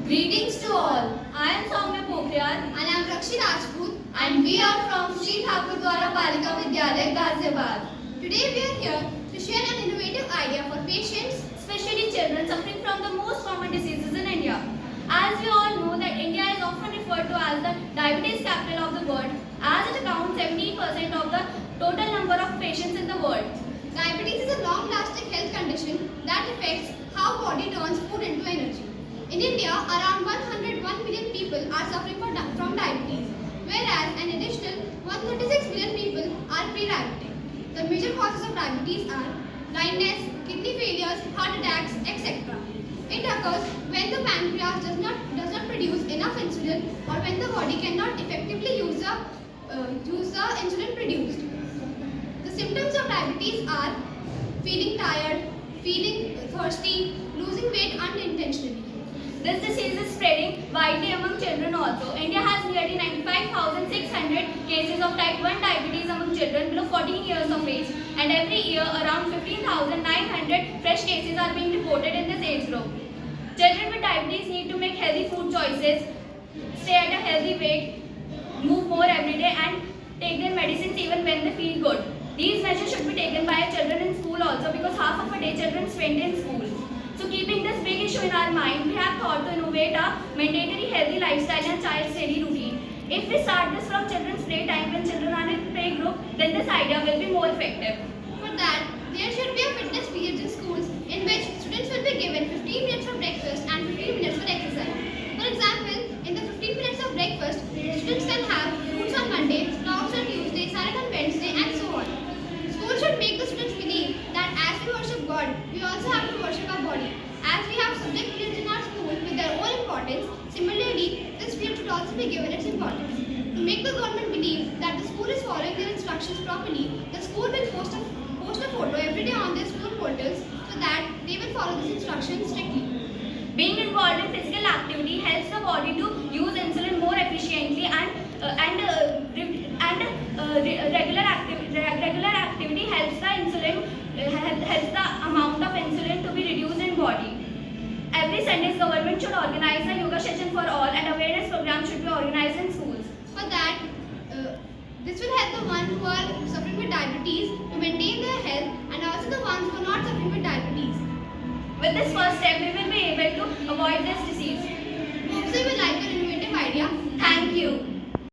Greetings to all. I am Soumya Pokhriyal And I am Rakshi Rajput and we are from Sri Thakur Dwara Balika Vidyalaya, Ghaziabad. Today we are here to share an innovative idea for patients. Especially children suffering from the most common diseases in India. As we all know that India is often referred to as the diabetes capital of the world, as it accounts 17% of the total number of patients in the world. Diabetes is a long-lasting health condition that affects how body turns food into energy. In India, around 101 million people are suffering from diabetes, whereas an additional 136 million people are pre-diabetic. The major causes of diabetes are blindness, kidney failures, heart attacks, etc. It occurs when the pancreas does not produce enough insulin or when the body cannot effectively use the insulin produced. The symptoms of diabetes are feeling tired, feeling thirsty, losing weight unintentionally. This disease is spreading widely among children also. India has nearly 95,600 cases of type 1 diabetes among children below 14 years of age, and every year around 15,900 fresh cases are being reported in this age group. Children with diabetes need to make healthy food choices, stay at a healthy weight, move more every day and take their medicines even when they feel good. These measures should be taken by children in school also, because half of a day children spend in school. So keeping this big issue in our mind, we have thought to innovate a mandatory healthy lifestyle and child study routine. If we start this from children's play time when children are in play group, then this idea will be more effective. For that, there should be a fitness period in schools in which students will be given 15 minutes for breakfast and 15 minutes for exercise. For example, in the 15 minutes of breakfast, students can have fruits on Monday, sprouts on Tuesday, salad on Wednesday, and so on. School should make the students believe that as we worship God, we also have to worship our body. As we have subject periods in our school with their own importance, similarly, this field should also be given its importance. To make the government believe that the school is following their instructions properly, the school will post a photo every day on their school portals so that they will follow this instruction strictly. Being involved in physical activity helps the body to use insulin more efficiently, and regular activity helps the amount of insulin to be reduced in body. Every Sunday, government should organize a yoga session for all, and awareness programs should be organized in schools. For that, this will help the ones who are suffering with diabetes to maintain their health and also the ones who are not suffering with diabetes. With this first step, we will be able to avoid this disease. Hope so you will like our innovative idea. Thank you.